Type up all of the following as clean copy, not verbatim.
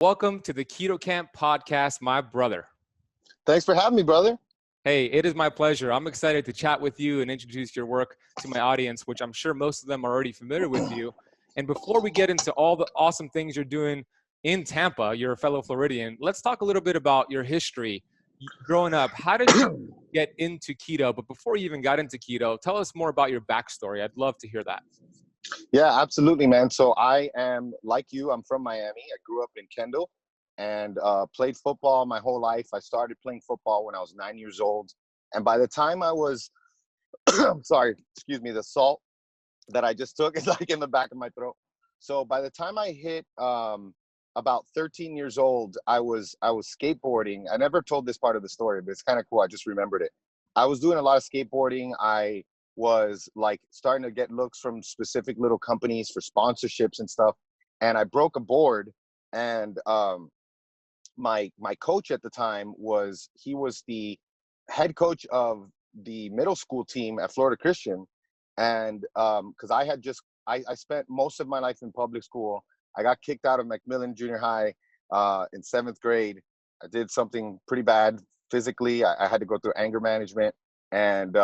Welcome to the Keto Camp podcast, my brother. Thanks for having me, brother. Hey, it is my pleasure. I'm excited to chat with you and introduce your work to my audience, which I'm sure most of them are already familiar with you. And before we get into all the awesome things you're doing in Tampa, you're a fellow Floridian, let's talk a little bit about your history. Growing up, how did you get into keto? But before you even got into keto, tell us more about your backstory. I'd love to hear that. Yeah, absolutely, man. So I am like you. I'm from Miami. I grew up in Kendall and played football my whole life. I started playing football when I was 9 years old. And by the time I was, sorry, excuse me, the salt that I just took is like in the back of my throat. So by the time I hit about 13 years old, I was skateboarding. I never told this part of the story, but it's kind of cool. I just remembered it. I was doing a lot of skateboarding. I was like starting to get looks from specific little companies for sponsorships and stuff. And I broke a board, and my coach at the time was the head coach of the middle school team at Florida Christian. And because I spent most of my life in public school. I got kicked out of Macmillan Junior High in 7th grade. I did something pretty bad physically. I had to go through anger management. And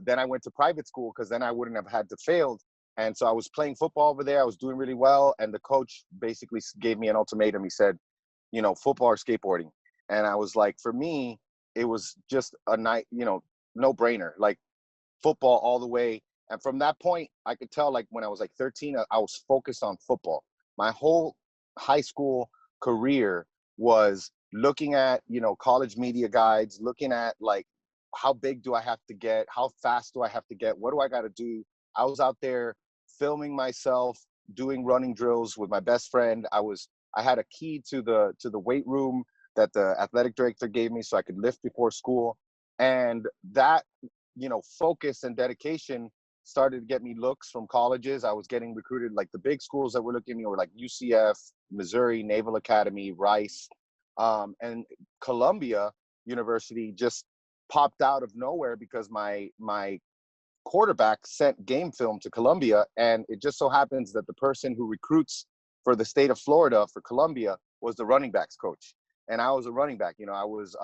then I went to private school because then I wouldn't have had to fail. And so I was playing football over there. I was doing really well. And the coach basically gave me an ultimatum. He said, football or skateboarding. And I was like, for me, it was just a night, no brainer, like football all the way. And from that point, I could tell, like when I was like 13, I was focused on football. My whole high school career was looking at, college media guides, looking at like, how big do I have to get? How fast do I have to get? What do I got to do? I was out there filming myself, doing running drills with my best friend. I had a key to the weight room that the athletic director gave me so I could lift before school. And that, focus and dedication started to get me looks from colleges. I was getting recruited, like the big schools that were looking at me were like UCF, Missouri, Naval Academy, Rice, and Columbia University just popped out of nowhere because my quarterback sent game film to Columbia, and it just so happens that the person who recruits for the state of Florida for Columbia was the running backs coach, and I was a running back. I was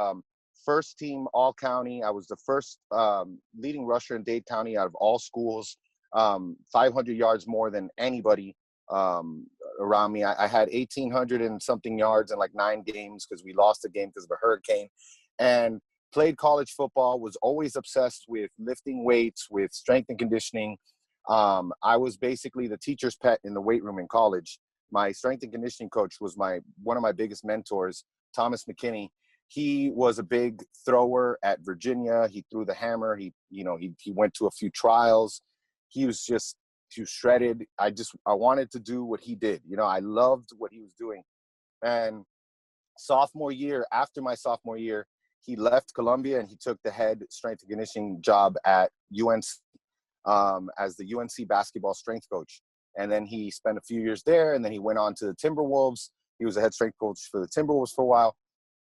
first team all county. I was the first leading rusher in Dade County out of all schools, 500 yards more than anybody around me. I had 1,800 and something yards in like 9 games because we lost a game because of a hurricane, and played college football, was always obsessed with lifting weights, with strength and conditioning. I was basically the teacher's pet in the weight room in college. My strength and conditioning coach was one of my biggest mentors, Thomas McKinney. He was a big thrower at Virginia. He threw the hammer. He went to a few trials. He was shredded. I wanted to do what he did. I loved what he was doing. And after my sophomore year, he left Columbia and he took the head strength and conditioning job at UNC as the UNC basketball strength coach. And then he spent a few years there, and then he went on to the Timberwolves. He was a head strength coach for the Timberwolves for a while.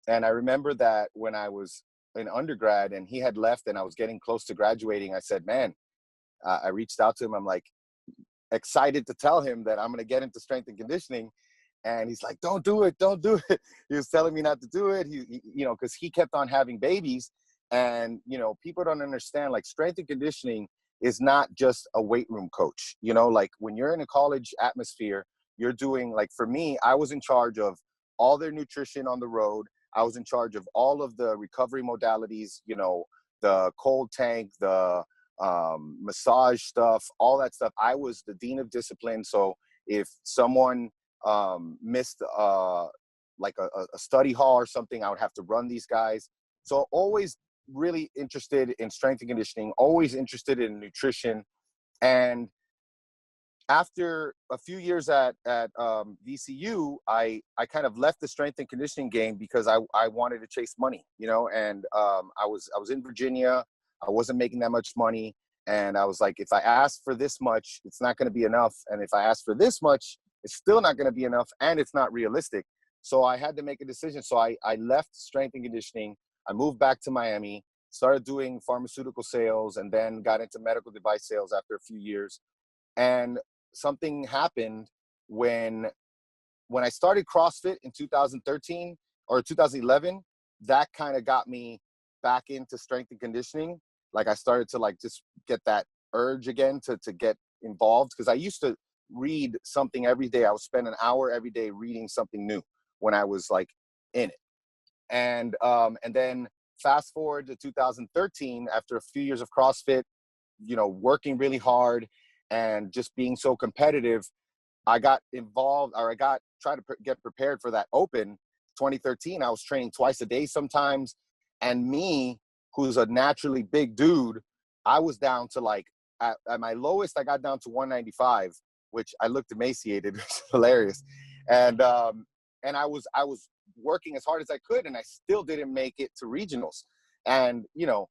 And I remember that when I was in undergrad and he had left and I was getting close to graduating, I said, man, I reached out to him. I'm like excited to tell him that I'm going to get into strength and conditioning. And he's like, don't do it. He was telling me not to do it. Because he kept on having babies. And, people don't understand, like, strength and conditioning is not just a weight room coach. Like when you're in a college atmosphere, you're doing, like, for me, I was in charge of all their nutrition on the road. I was in charge of all of the recovery modalities, the cold tank, the massage stuff, all that stuff. I was the dean of discipline. So if someone missed like a study hall or something, I would have to run these guys. So always really interested in strength and conditioning, always interested in nutrition. And after a few years at VCU, I kind of left the strength and conditioning game because I wanted to chase money, and I was in Virginia. I wasn't making that much money. And I was like, if I ask for this much, it's not going to be enough. And if I ask for this much, it's still not going to be enough, and it's not realistic. So I had to make a decision. So I left strength and conditioning. I moved back to Miami, started doing pharmaceutical sales, and then got into medical device sales after a few years. And something happened when when I started CrossFit in 2013 or 2011, that kind of got me back into strength and conditioning. Like I started to like just get that urge again to get involved, because I used to read something every day. I would spend an hour every day reading something new when I was like in it. And then fast forward to 2013, after a few years of CrossFit, you know, working really hard and just being so competitive, I got involved, or I tried to get prepared for that Open 2013. I was training twice a day sometimes. And me, who's a naturally big dude, I was down to like, at my lowest, I got down to 195, which I looked emaciated, which is hilarious. And I was working as hard as I could, and I still didn't make it to regionals. And, you know,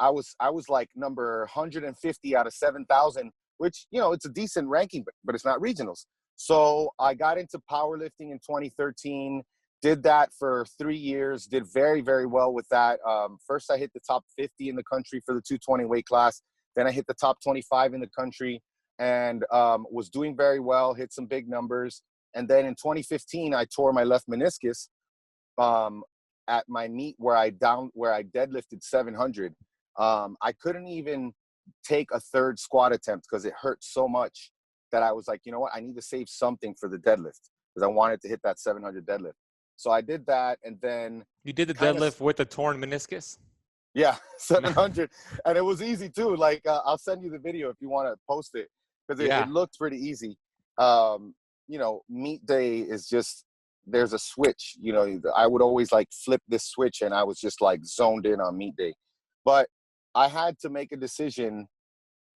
I was like number 150 out of 7,000, which, you know, it's a decent ranking, but it's not regionals. So I got into powerlifting in 2013, did that for 3 years, did very, very well with that. First, I hit the top 50 in the country for the 220 weight class. Then I hit the top 25 in the country, and was doing very well, hit some big numbers. And then in 2015, I tore my left meniscus at my meet where I deadlifted 700. I couldn't even take a third squat attempt because it hurt so much that I was like, you know what, I need to save something for the deadlift, because I wanted to hit that 700 deadlift. So I did that, and then you did the deadlift with a torn meniscus? Yeah, 700, and it was easy too. Like I'll send you the video if you want to post it, because it looked pretty easy. You know, meet day is just, there's a switch. You know, I would always like flip this switch, and I was just like zoned in on meet day. But I had to make a decision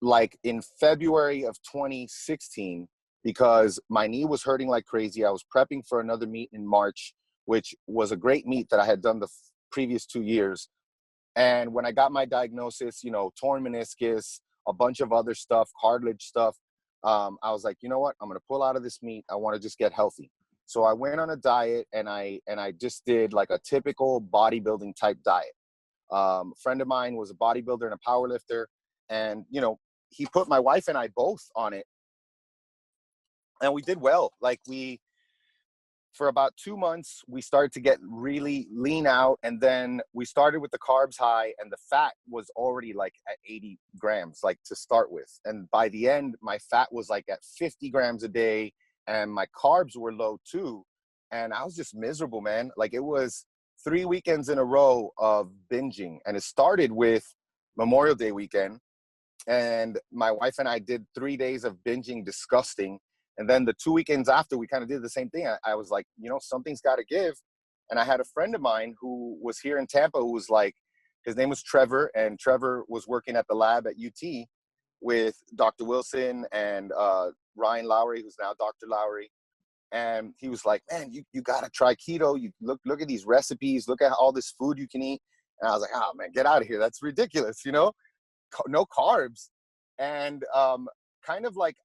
like in February of 2016, because my knee was hurting like crazy. I was prepping for another meet in March, which was a great meet that I had done the previous 2 years. And when I got my diagnosis, you know, torn meniscus, a bunch of other stuff, cartilage stuff, I was like, you know what, I'm going to pull out of this meet. I want to just get healthy. So I went on a diet, and I just did like a typical bodybuilding type diet. A friend of mine was a bodybuilder and a powerlifter, and, you know, he put my wife and I both on it, and we did well. Like for about 2 months, we started to get really lean out, and then we started with the carbs high, and the fat was already like at 80 grams, like to start with. And by the end, my fat was like at 50 grams a day, and my carbs were low too. And I was just miserable, man. Like it was 3 weekends in a row of binging, and it started with Memorial Day weekend. And my wife and I did 3 days of binging, disgusting. And then the 2 weekends after, we kind of did the same thing. I was like, you know, something's got to give. And I had a friend of mine who was here in Tampa who was like, his name was Trevor, and Trevor was working at the lab at UT with Dr. Wilson and Ryan Lowry, who's now Dr. Lowry. And he was like, man, you got to try keto. You look at these recipes, look at all this food you can eat. And I was like, oh man, get out of here. That's ridiculous. You know, no carbs. And kind of like,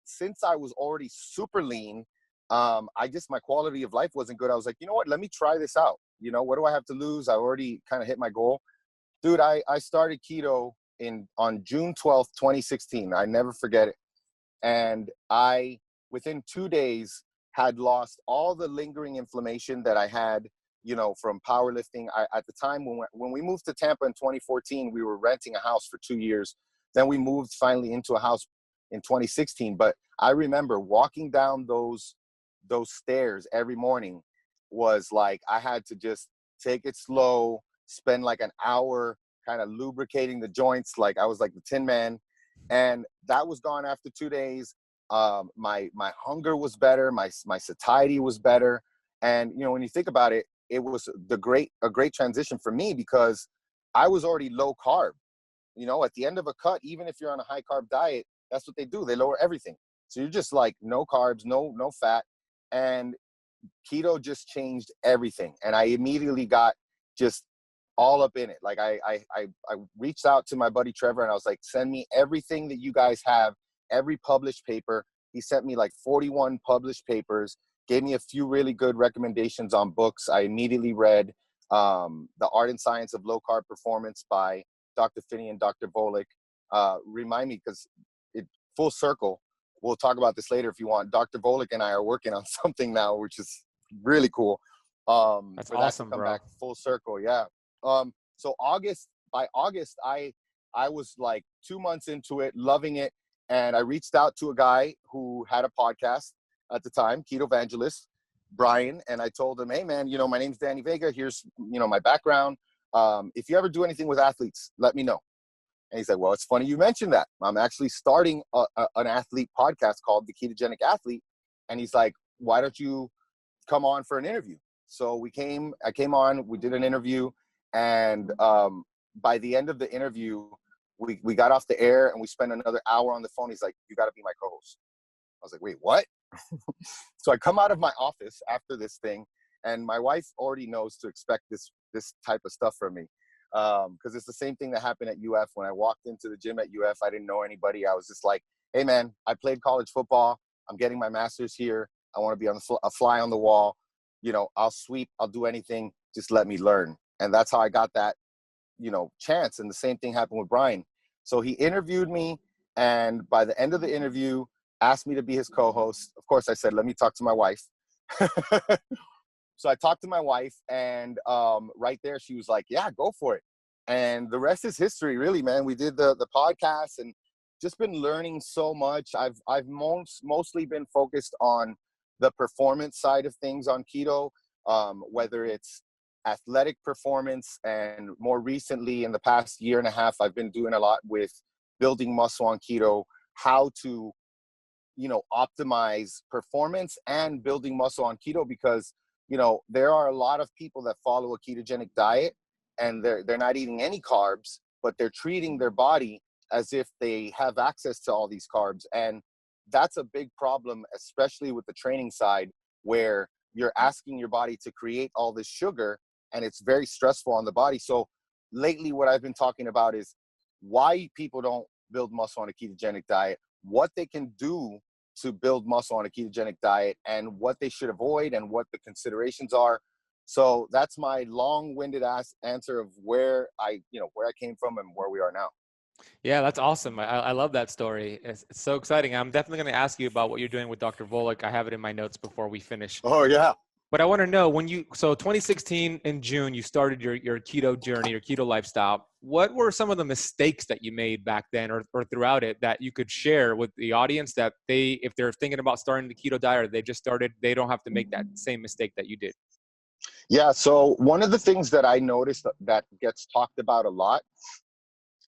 since I was already super lean, my quality of life wasn't good. I was like, you know what, let me try this out. You know, what do I have to lose? I already kind of hit my goal. Dude, I started keto on June 12th, 2016. I never forget it. And I, within 2 days, had lost all the lingering inflammation that I had, you know, from powerlifting. At the time when we moved to Tampa in 2014, we were renting a house for 2 years. Then we moved finally into a house in 2016. But I remember walking down those stairs every morning was like, I had to just take it slow, spend like an hour kind of lubricating the joints. Like I was like the Tin Man. And that was gone after 2 days. My hunger was better. My satiety was better. And, you know, when you think about it, it was a great transition for me, because I was already low carb. You know, at the end of a cut, even if you're on a high carb diet, that's what they do. They lower everything. So you're just like no carbs, no fat. And keto just changed everything. And I immediately got just all up in it. Like I reached out to my buddy Trevor, and I was like, send me everything that you guys have, every published paper. He sent me like 41 published papers, gave me a few really good recommendations on books. I immediately read The Art and Science of Low Carb Performance by Dr. Finney and Dr. Volek. Remind me, because it full circle. we'll talk about this later if you want. Dr. Volek and I are working on something now, which is really cool. That's For awesome, that to come bro. back full circle. Yeah. So by August, I was like 2 months into it, loving it. And I reached out to a guy who had a podcast at the time, Keto Evangelist, Brian. And I told him, hey man, my name's Danny Vega. Here's, my background. If you ever do anything with athletes, let me know. And he's like, well, it's funny you mentioned that. I'm actually starting an athlete podcast called The Ketogenic Athlete. And he's like, why don't you come on for an interview? So I came on, we did an interview. And by the end of the interview, we got off the air and we spent another hour on the phone. He's like, you got to be my co-host. I was like, wait, what? So I come out of my office after this thing, and my wife already knows to expect this type of stuff from me. Because it's the same thing that happened at UF. When I walked into the gym at UF, I didn't know anybody. I was just like, hey man, I played college football. I'm getting my master's here. I want to be a fly on the wall. I'll sweep, I'll do anything. Just let me learn. And that's how I got that, chance. And the same thing happened with Brian. So he interviewed me, and by the end of the interview, asked me to be his co-host. Of course, I said, let me talk to my wife. So I talked to my wife, and right there, she was like, yeah, go for it. And the rest is history, really, man. We did the podcast and just been learning so much. I've mostly been focused on the performance side of things on keto, whether it's athletic performance, and more recently in the past year and a half, I've been doing a lot with building muscle on keto, how to, optimize performance and building muscle on keto, because, there are a lot of people that follow a ketogenic diet and they're not eating any carbs, but they're treating their body as if they have access to all these carbs. And that's a big problem, especially with the training side, where you're asking your body to create all this sugar, and it's very stressful on the body. So lately what I've been talking about is why people don't build muscle on a ketogenic diet, what they can do to build muscle on a ketogenic diet, and what they should avoid and what the considerations are. So that's my long-winded answer of where I came from and where we are now. Yeah, that's awesome. I love that story. It's so exciting. I'm definitely going to ask you about what you're doing with Dr. Volek. I have it in my notes before we finish. Oh yeah. But I want to know, so 2016 in June, you started your keto journey, your keto lifestyle. What were some of the mistakes that you made back then or throughout it that you could share with the audience, that if they're thinking about starting the keto diet or they just started, they don't have to make that same mistake that you did? Yeah. So one of the things that I noticed that gets talked about a lot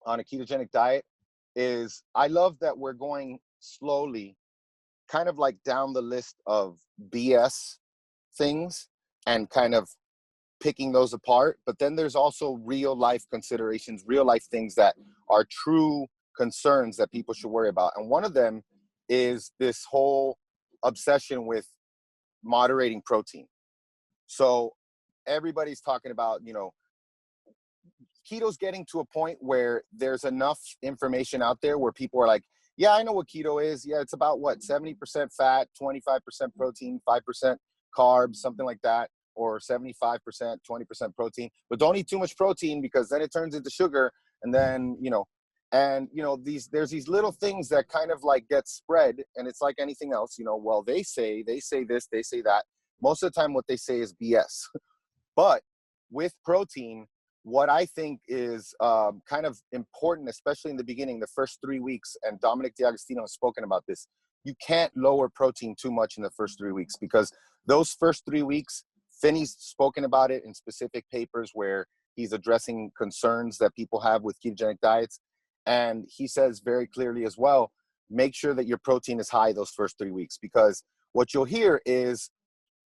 on a ketogenic diet is, I love that we're going slowly, kind of like down the list of BS things and kind of picking those apart. But then there's also real life considerations, real life things that are true concerns that people should worry about. And one of them is this whole obsession with moderating protein. So everybody's talking about, keto's getting to a point where there's enough information out there where people are like, yeah, I know what keto is. Yeah, it's about 70% fat, 25% protein, 5% carbs, something like that, or 75%, 20% protein. But don't eat too much protein, because then it turns into sugar. And then, there's these little things that kind of like get spread, and it's like anything else, well, they say this, they say that. Most of the time what they say is BS. But with protein, what I think is kind of important, especially in the beginning, the first 3 weeks, and Dominic D'Agostino has spoken about this, you can't lower protein too much in the first 3 weeks, because those first 3 weeks, Finney's spoken about it in specific papers where he's addressing concerns that people have with ketogenic diets. And he says very clearly as well, make sure that your protein is high those first 3 weeks, because what you'll hear is,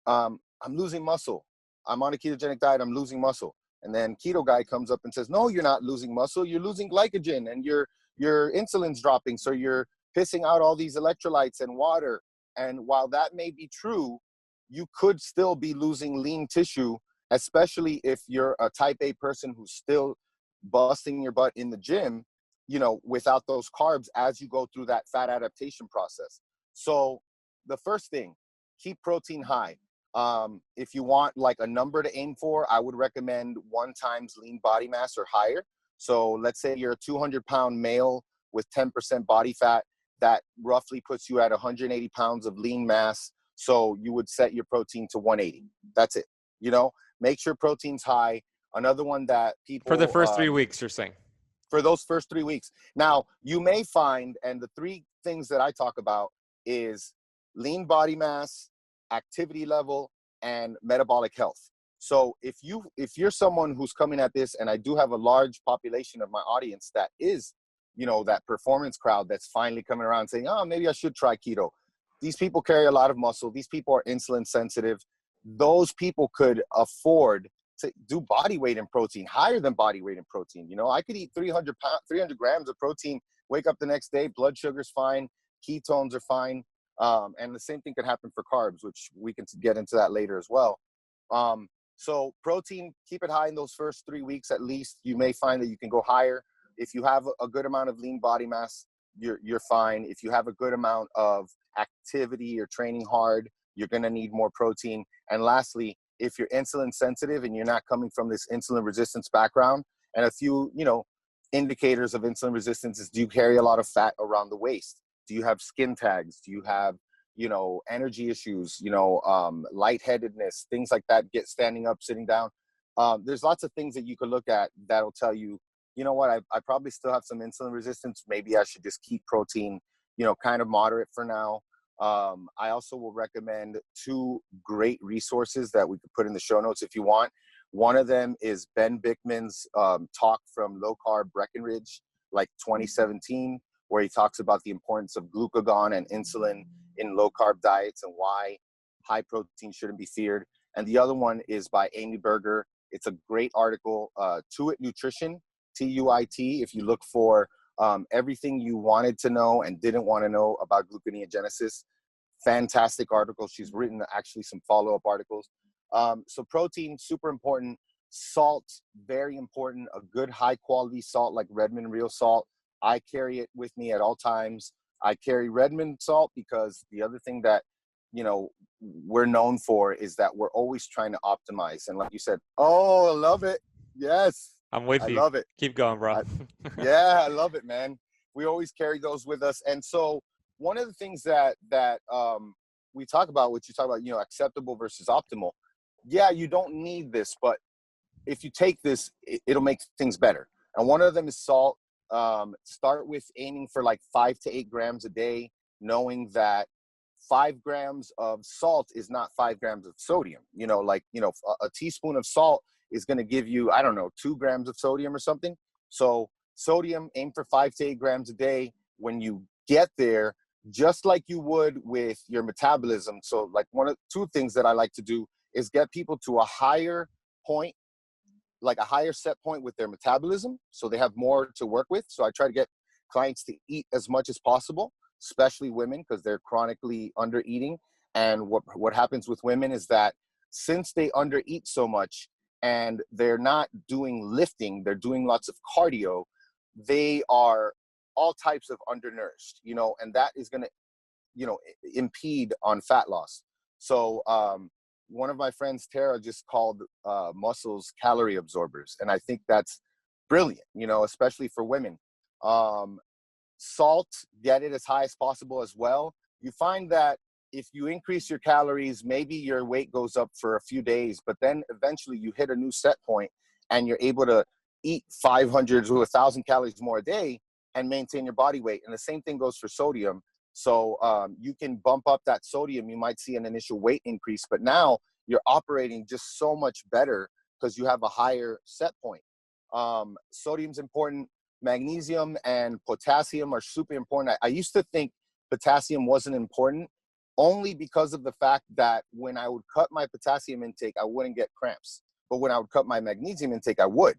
I'm losing muscle. I'm on a ketogenic diet, I'm losing muscle. And then keto guy comes up and says, no, you're not losing muscle, you're losing glycogen, and your insulin's dropping, so you're pissing out all these electrolytes and water. And while that may be true, you could still be losing lean tissue, especially if you're a type A person who's still busting your butt in the gym, without those carbs as you go through that fat adaptation process. So the first thing, keep protein high. If you want like a number to aim for, I would recommend 1 times lean body mass or higher. So let's say you're a 200-pound male with 10% body fat, that roughly puts you at 180 pounds of lean mass. So you would set your protein to 180. That's it. You know, make sure protein's high. Another one that people For the first 3 weeks, you're saying? For those first 3 weeks. Now, you may find, and the three things that I talk about is lean body mass, activity level, and metabolic health. So if you're someone who's coming at this, and I do have a large population of my audience that is, you know, that performance crowd that's finally coming around saying, oh, maybe I should try keto. These people carry a lot of muscle. These people are insulin sensitive. Those people could afford to do body weight in protein, higher than body weight in protein. You know, I could eat 300 grams of protein, wake up the next day, blood sugar's fine, ketones are fine. And the same thing could happen for carbs, which we can get into that later as well. So protein, keep it high in those first 3 weeks at least. You may find that you can go higher. If you have a good amount of lean body mass, you're fine. If you have a good amount of activity, you're training hard, you're going to need more protein. And lastly, if you're insulin sensitive and you're not coming from this insulin resistance background, and a few, you know, indicators of insulin resistance is, do you carry a lot of fat around the waist? Do you have skin tags? Do you have, you know, energy issues, you know, lightheadedness, things like that, get standing up, sitting down. There's lots of things that you could look at that'll tell you, you know what, I probably still have some insulin resistance. Maybe I should just keep protein, you know, kind of moderate for now. I also will recommend two great resources that we could put in the show notes if you want. One of them is Ben Bickman's talk from Low Carb Breckenridge, like 2017, where he talks about the importance of glucagon and insulin in low carb diets and why high protein shouldn't be feared. And the other one is by Amy Berger. It's a great article, Tuit Nutrition, Tuit. If you look for everything you wanted to know and didn't want to know about gluconeogenesis, fantastic article. She's written actually some follow-up articles. So protein, super important. Salt, very important. A good high quality salt like Redmond Real Salt. I carry it with me at all times. I carry Redmond salt because the other thing that, you know, we're known for is that we're always trying to optimize. And like you said, oh, I love it. Yes. I'm with you. I love it. Keep going, bro. Yeah, I love it, man. We always carry those with us. And so one of the things that we talk about, which you talk about, you know, acceptable versus optimal. Yeah, you don't need this, but if you take this, it'll make things better. And one of them is salt. Start with aiming for like 5 to 8 grams a day, knowing that 5 grams of salt is not 5 grams of sodium. You know, like, you know, a teaspoon of salt is going to give you, I don't know, 2 grams of sodium or something. So sodium, aim for 5 to 8 grams a day. When you get there, just like you would with your metabolism. So like two things that I like to do is get people to a higher point, like a higher set point with their metabolism, so they have more to work with. So I try to get clients to eat as much as possible, especially women, because they're chronically under eating. And what happens with women is that since they under eat so much and they're not doing lifting, they're doing lots of cardio, they are all types of undernourished, you know, and that is going to, you know, impede on fat loss. So one of my friends, Tara, just called muscles calorie absorbers. And I think that's brilliant, you know, especially for women. Salt, get it as high as possible as well. You find that if you increase your calories, maybe your weight goes up for a few days, but then eventually you hit a new set point and you're able to eat 500 to 1,000 calories more a day and maintain your body weight. And the same thing goes for sodium. So you can bump up that sodium. You might see an initial weight increase, but now you're operating just so much better because you have a higher set point. Sodium's important. Magnesium and potassium are super important. I used to think potassium wasn't important only because of the fact that when I would cut my potassium intake, I wouldn't get cramps. But when I would cut my magnesium intake, I would.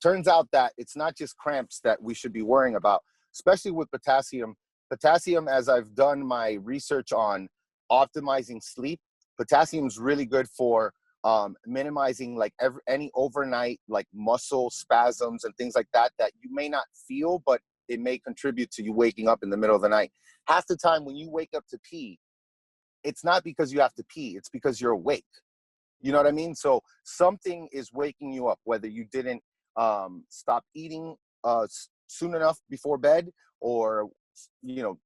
Turns out that it's not just cramps that we should be worrying about, especially with potassium. Potassium, as I've done my research on optimizing sleep, potassium is really good for minimizing like any overnight like muscle spasms and things like that you may not feel, but it may contribute to you waking up in the middle of the night. Half the time when you wake up to pee, it's not because you have to pee, it's because you're awake. You know what I mean? So something is waking you up, whether you didn't stop eating soon enough before bed, or you know,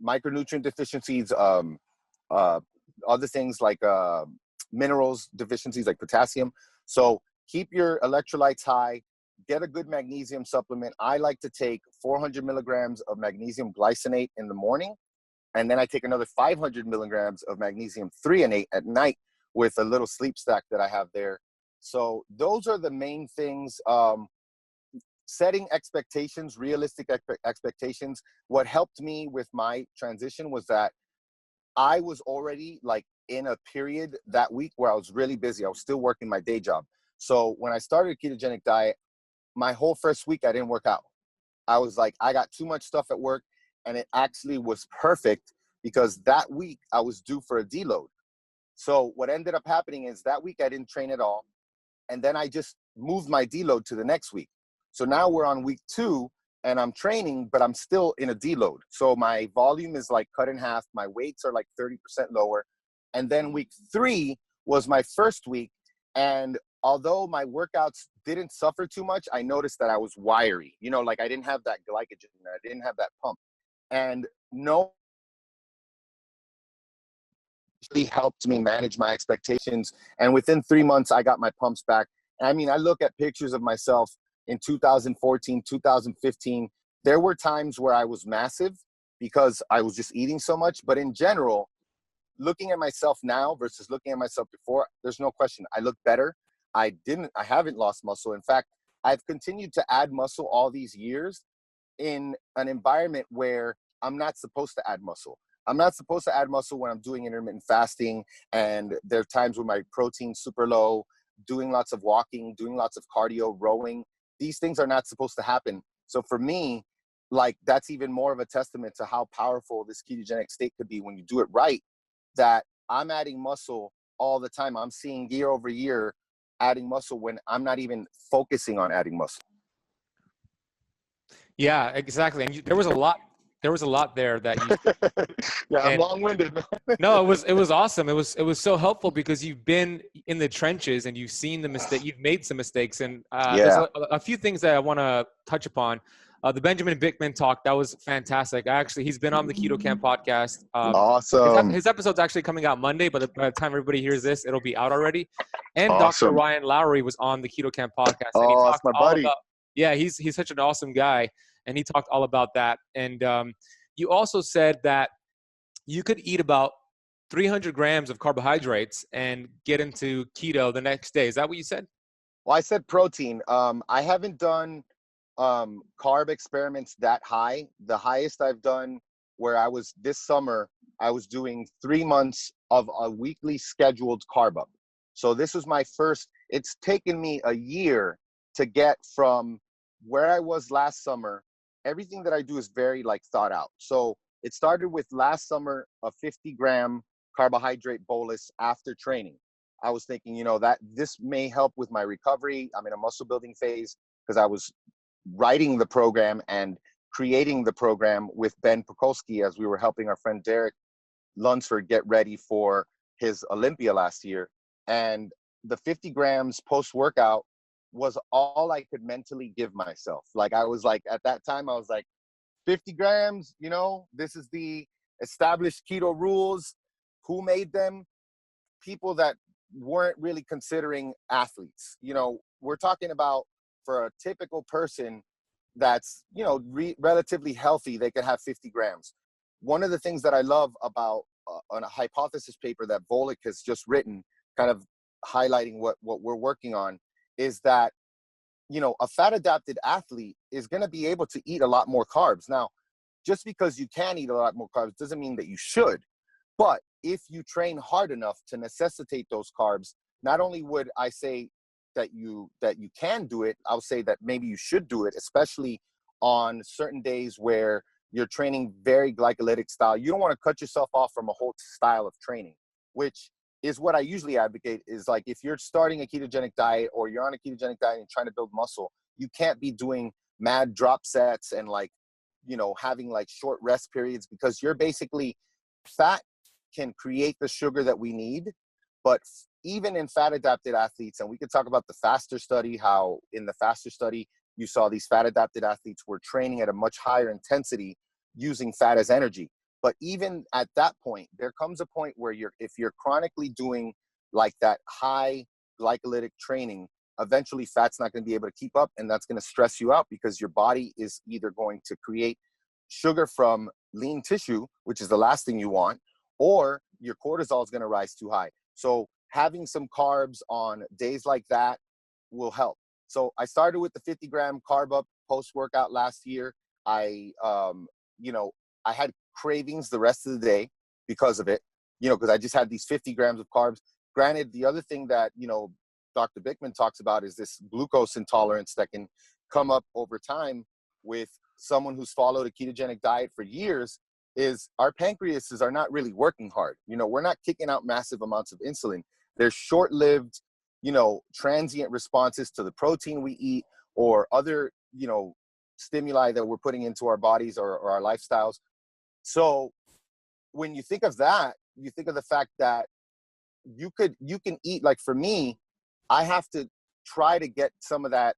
micronutrient deficiencies, other things like minerals deficiencies like potassium. So keep your electrolytes high, get a good magnesium supplement. I like to take 400 milligrams of magnesium glycinate in the morning, and then I take another 500 milligrams of magnesium threonate at night with a little sleep stack that I have there. So those are the main things. Setting expectations, realistic expectations. What helped me with my transition was that I was already like in a period that week where I was really busy. I was still working my day job. So when I started a ketogenic diet, my whole first week I didn't work out. I was like, I got too much stuff at work, and it actually was perfect because that week I was due for a deload. So what ended up happening is that week I didn't train at all, and then I just moved my deload to the next week. So now we're on week 2 and I'm training, but I'm still in a deload. So my volume is like cut in half. My weights are like 30% lower. And then week 3 was my first week. And although my workouts didn't suffer too much, I noticed that I was wiry. You know, like I didn't have that glycogen, I didn't have that pump. And no, really helped me manage my expectations. And within 3 months, I got my pumps back. I mean, I look at pictures of myself in 2014, 2015. There were times where I was massive because I was just eating so much. But in general, looking at myself now versus looking at myself before, there's no question. I look better. I haven't lost muscle. In fact, I've continued to add muscle all these years in an environment where I'm not supposed to add muscle. I'm not supposed to add muscle when I'm doing intermittent fasting, and there are times where my protein's super low, doing lots of walking, doing lots of cardio, rowing. These things are not supposed to happen. So for me, like that's even more of a testament to how powerful this ketogenic state could be when you do it right, that I'm adding muscle all the time. I'm seeing year over year adding muscle when I'm not even focusing on adding muscle. Yeah, exactly. And there was a lot. There was a lot there that you. Yeah, I'm And long-winded. no, it was awesome. It was so helpful because you've been in the trenches and you've seen the mistake. You've made some mistakes, and there's Yeah. a few things that I want to touch upon. The Benjamin Bickman talk, that was fantastic. He's been on the Keto Camp podcast. Awesome. His episode's actually coming out Monday, but by the time everybody hears this, it'll be out already. And Dr. Awesome. Ryan Lowry was on the Keto Camp podcast, and he Oh, talked that's my all buddy. about. Yeah, he's such an awesome guy, and he talked all about that. And you also said that you could eat about 300 grams of carbohydrates and get into keto the next day. Is that what you said? Well, I said protein. I haven't done carb experiments that high. The highest I've done where I was this summer, I was doing 3 months of a weekly scheduled carb up. So this was my first, it's taken me a year to get from where I was last summer. Everything that I do is very like thought out. So it started with last summer, a 50-gram carbohydrate bolus after training. I was thinking, that this may help with my recovery. I'm in a muscle building phase because I was writing the program and creating the program with Ben Pekulski as we were helping our friend Derek Lunsford get ready for his Olympia last year. And the 50 grams post-workout was all I could mentally give myself. Like I was like, at that time, I was like, 50 grams, this is the established keto rules. Who made them? People that weren't really considering athletes. We're talking about for a typical person that's, relatively healthy, they could have 50 grams. One of the things that I love about on a hypothesis paper that Volek has just written, kind of highlighting what we're working on, is that, a fat adapted athlete is going to be able to eat a lot more carbs. Now, just because you can eat a lot more carbs doesn't mean that you should. But if you train hard enough to necessitate those carbs, not only would I say that you can do it, I'll say that maybe you should do it, especially on certain days where you're training very glycolytic style. You don't want to cut yourself off from a whole style of training, which is what I usually advocate, is like if you're starting a ketogenic diet or you're on a ketogenic diet and trying to build muscle, you can't be doing mad drop sets and like, having like short rest periods, because you're basically, fat can create the sugar that we need. But even in fat adapted athletes, and we could talk about the FASTER study, how in the FASTER study, you saw these fat adapted athletes were training at a much higher intensity using fat as energy. But even at that point, there comes a point where if you're chronically doing like that high glycolytic training, eventually fat's not going to be able to keep up, and that's going to stress you out because your body is either going to create sugar from lean tissue, which is the last thing you want, or your cortisol is going to rise too high. So having some carbs on days like that will help. So I started with the 50-gram carb up post-workout last year. I had cravings the rest of the day because of it, because I just had these 50 grams of carbs. Granted, the other thing that, Dr. Bickman talks about is this glucose intolerance that can come up over time with someone who's followed a ketogenic diet for years. Is our pancreases are not really working hard. We're not kicking out massive amounts of insulin. They're short-lived, transient responses to the protein we eat or other, stimuli that we're putting into our bodies or our lifestyles. So when you think of that, you think of the fact that you can eat, like for me, I have to try to get some of that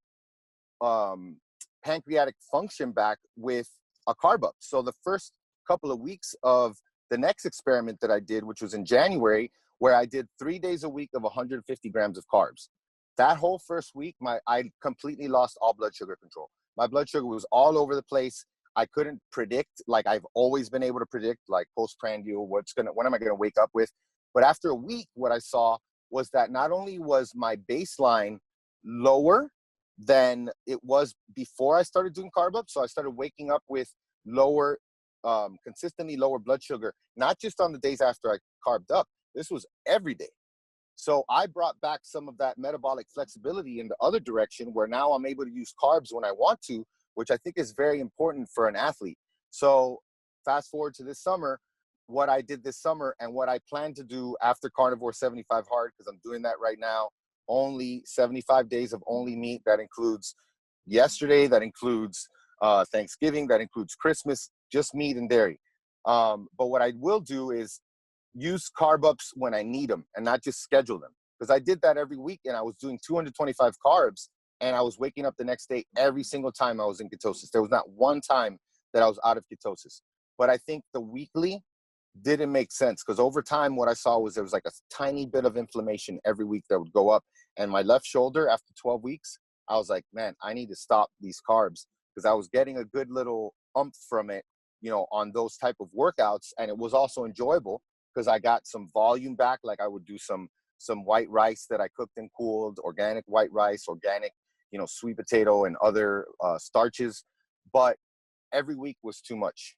pancreatic function back with a carb up. So the first couple of weeks of the next experiment that I did, which was in January, where I did 3 days a week of 150 grams of carbs. That whole first week, I completely lost all blood sugar control. My blood sugar was all over the place. I couldn't predict, like I've always been able to predict, like postprandial, when am I going to wake up with? But after a week, what I saw was that not only was my baseline lower than it was before I started doing carb up, so I started waking up with lower, consistently lower blood sugar, not just on the days after I carved up. This was every day. So I brought back some of that metabolic flexibility in the other direction, where now I'm able to use carbs when I want to, which I think is very important for an athlete. So fast forward to this summer, what I did this summer and what I plan to do after Carnivore 75 Hard, because I'm doing that right now, only 75 days of only meat. That includes yesterday, that includes Thanksgiving, that includes Christmas, just meat and dairy. But what I will do is use carb ups when I need them and not just schedule them. Because I did that every week and I was doing 225 carbs and I was waking up the next day every single time I was in ketosis. There was not one time that I was out of ketosis. But I think the weekly didn't make sense, because over time what I saw was there was like a tiny bit of inflammation every week that would go up. And my left shoulder, after 12 weeks, I was like, man, I need to stop these carbs, because I was getting a good little umph from it, on those type of workouts. And it was also enjoyable because I got some volume back. Like I would do some white rice that I cooked and cooled, organic white rice, organic, sweet potato and other starches. But every week was too much.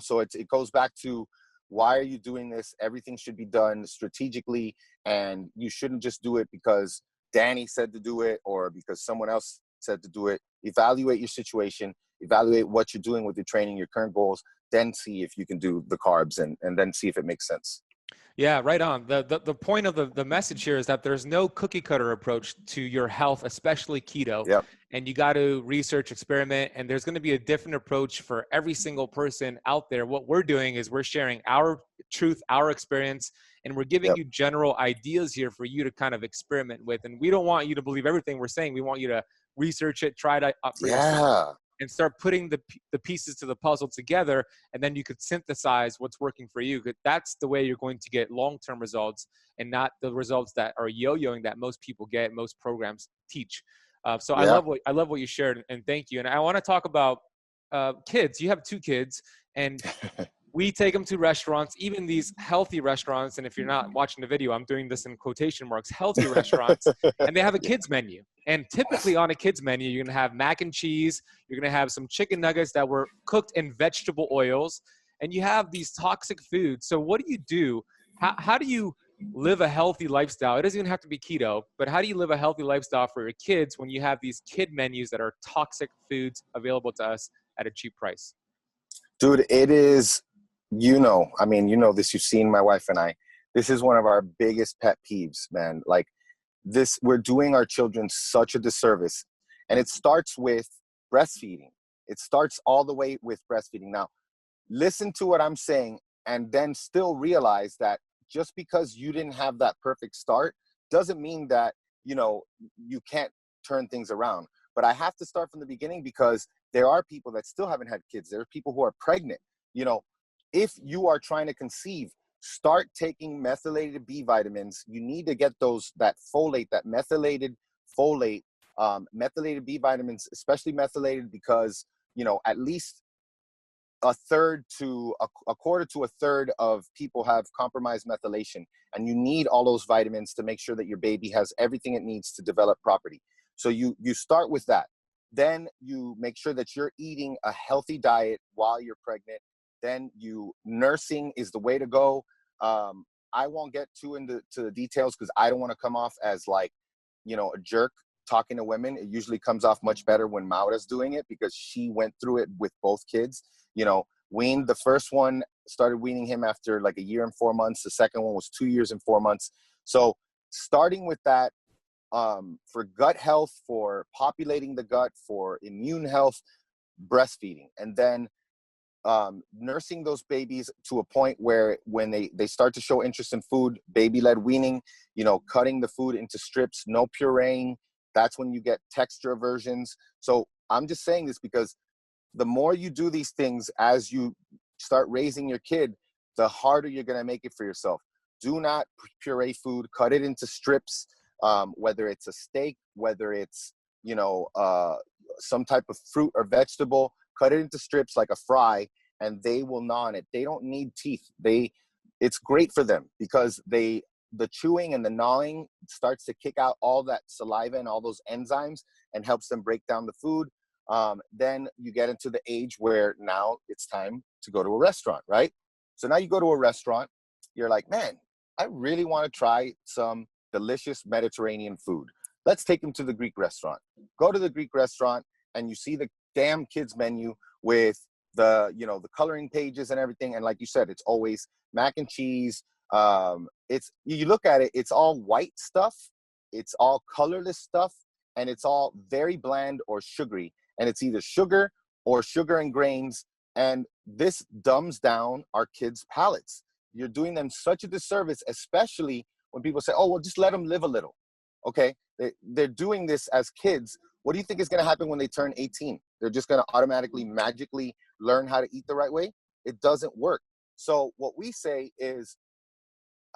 So it goes back to, why are you doing this? Everything should be done strategically, and you shouldn't just do it because Danny said to do it or because someone else said to do it. Evaluate your situation, evaluate what you're doing with your training, your current goals, then see if you can do the carbs and then see if it makes sense. Yeah, right on. The point of the message here is that there's no cookie cutter approach to your health, especially keto. Yep. And you got to research, experiment, and there's going to be a different approach for every single person out there. What we're doing is we're sharing our truth, our experience, and we're giving you general ideas here for you to kind of experiment with. And we don't want you to believe everything we're saying. We want you to research it, try it out for yourself, and start putting the pieces to the puzzle together, and then you could synthesize what's working for you. That's the way you're going to get long-term results, and not the results that are yo-yoing that most people get, most programs teach. So I love what you shared, and thank you. And I want to talk about kids. You have 2 kids, and we take them to restaurants, even these healthy restaurants. And if you're not watching the video, I'm doing this in quotation marks, healthy restaurants, and they have a kids menu. And typically on a kids menu, you're going to have mac and cheese. You're going to have some chicken nuggets that were cooked in vegetable oils, and you have these toxic foods. So what do? How do you live a healthy lifestyle? It doesn't even have to be keto, but how do you live a healthy lifestyle for your kids when you have these kid menus that are toxic foods available to us at a cheap price? Dude, it is, this, you've seen my wife and I, this is one of our biggest pet peeves, man. Like this, we're doing our children such a disservice, and it starts with breastfeeding. It starts all the way with breastfeeding. Now, listen to what I'm saying, and then still realize that just because you didn't have that perfect start doesn't mean that, you can't turn things around. But I have to start from the beginning, because There are people that still haven't had kids. There are people who are pregnant. You know, if you are trying to conceive, start taking methylated B vitamins. You need to get that folate, that methylated folate, methylated B vitamins, especially methylated, because, you know, at least a quarter to a third of people have compromised methylation, and you need all those vitamins to make sure that your baby has everything it needs to develop properly. So you start with that. Then you make sure that you're eating a healthy diet while you're pregnant. Then nursing is the way to go. I won't get too into the details because I don't want to come off as, like, you know, a jerk talking to women. It usually comes off much better when Maura's doing it, because she went through it with both kids. You know, the first one started weaning him after like a year and 4 months. The second one was 2 years and 4 months. So starting with that, for gut health, for populating the gut, for immune health, breastfeeding, and then nursing those babies to a point where when they start to show interest in food, baby-led weaning, you know, cutting the food into strips, no pureeing. That's when you get texture aversions. So I'm just saying this because the more you do these things as you start raising your kid, the harder you're going to make it for yourself. Do not puree food. Cut it into strips, whether it's a steak, whether it's, you know, some type of fruit or vegetable. Cut it into strips like a fry, and they will gnaw on it. They don't need teeth. It's great for them because the chewing and the gnawing starts to kick out all that saliva and all those enzymes and helps them break down the food. Then you get into the age where now it's time to go to a restaurant, right? So now you go to a restaurant, you're like, man, I really want to try some delicious Mediterranean food. Let's take them to the Greek restaurant. Go to the Greek restaurant and you see the damn kids menu with the, you know, the coloring pages and everything. And like you said, it's always mac and cheese. You look at it, it's all white stuff. It's all colorless stuff. And it's all very bland or sugary. And it's either sugar or sugar and grains. And this dumbs down our kids' palates. You're doing them such a disservice, especially when people say, oh, well, just let them live a little. Okay, they're doing this as kids. What do you think is going to happen when they turn 18? They're just going to automatically, magically learn how to eat the right way? It doesn't work. So what we say is,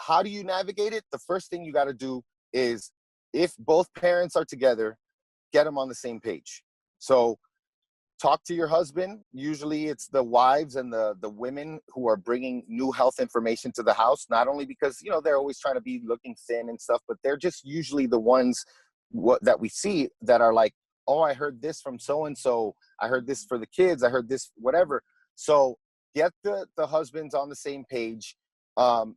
how do you navigate it? The first thing you got to do is, if both parents are together, get them on the same page. So talk to your husband. Usually it's the wives and the women who are bringing new health information to the house, not only because, you know, they're always trying to be looking thin and stuff, but they're just usually the ones that we see that are like, oh, I heard this from so-and-so. I heard this for the kids. I heard this, whatever. So get the husbands on the same page,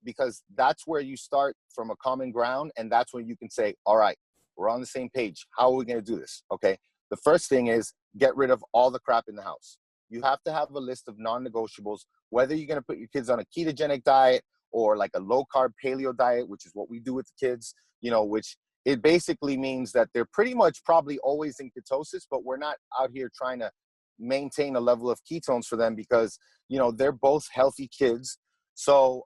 because that's where you start from a common ground. And that's when you can say, all right, we're on the same page. How are we going to do this? Okay. The first thing is get rid of all the crap in the house. You have to have a list of non-negotiables, whether you're going to put your kids on a ketogenic diet or like a low-carb paleo diet, which is what we do with the kids, you know, which it basically means that they're pretty much probably always in ketosis, but we're not out here trying to maintain a level of ketones for them because, you know, they're both healthy kids. So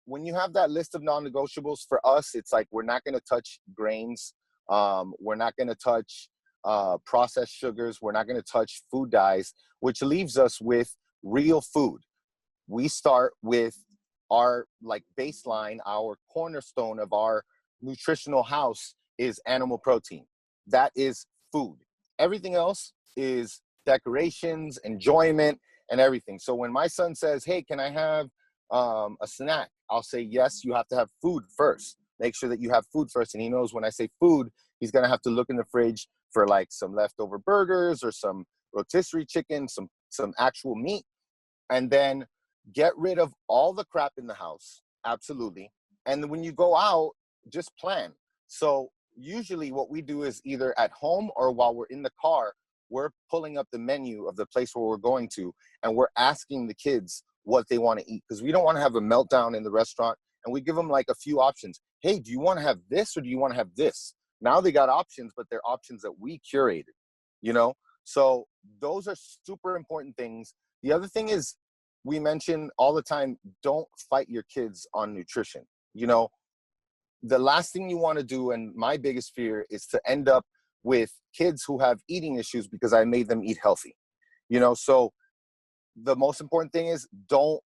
when you have that list of non-negotiables, for us, it's like, we're not going to touch grains. We're not going to touch processed sugars. We're not going to touch food dyes, which leaves us with real food. We start with our like baseline, our cornerstone of our nutritional house is animal protein. That is food. Everything else is decorations, enjoyment, and everything. So when my son says, hey, can I have a snack? I'll say, yes, you have to have food first. Make sure that you have food first. And he knows when I say food, he's going to have to look in the fridge for like some leftover burgers or some rotisserie chicken, some actual meat. And then get rid of all the crap in the house. Absolutely. And when you go out, just plan. So usually what we do is either at home or while we're in the car, we're pulling up the menu of the place where we're going to, and we're asking the kids what they want to eat, because we don't want to have a meltdown in the restaurant. And we give them like a few options. Hey, do you want to have this or do you want to have this? Now they got options, but they're options that we curated, you know? So those are super important things. The other thing is, we mention all the time, don't fight your kids on nutrition. You know, the last thing you want to do, and my biggest fear, is to end up with kids who have eating issues because I made them eat healthy. So the most important thing is don't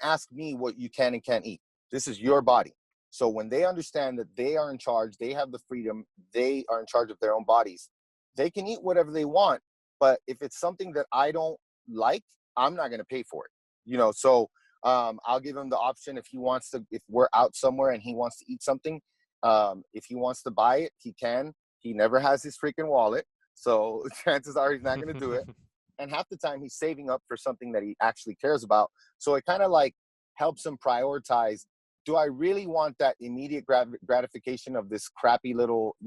ask me what you can and can't eat. This is your body. So when they understand that they are in charge, they have the freedom, they are in charge of their own bodies, they can eat whatever they want. But if it's something that I don't like, I'm not going to pay for it. So I'll give him the option if he wants to, if we're out somewhere and he wants to eat something, if he wants to buy it, he can. He never has his freaking wallet. So chances are he's not going to do it. And half the time he's saving up for something that he actually cares about. So it kind of like helps him prioritize, do I really want that immediate gratification of this crappy little,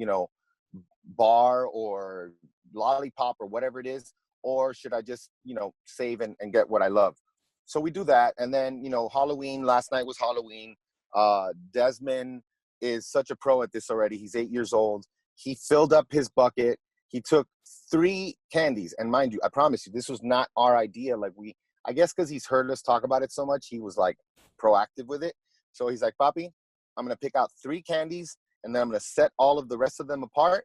bar or lollipop or whatever it is, or should I just, save and get what I love? So we do that. And then, Halloween, last night was Halloween. Desmond is such a pro at this already. He's 8 years old. He filled up his bucket. He took 3 candies. And mind you, I promise you, this was not our idea. Like I guess because he's heard us talk about it so much, he was like proactive with it. So he's like, Papi, I'm going to pick out 3 candies and then I'm going to set all of the rest of them apart.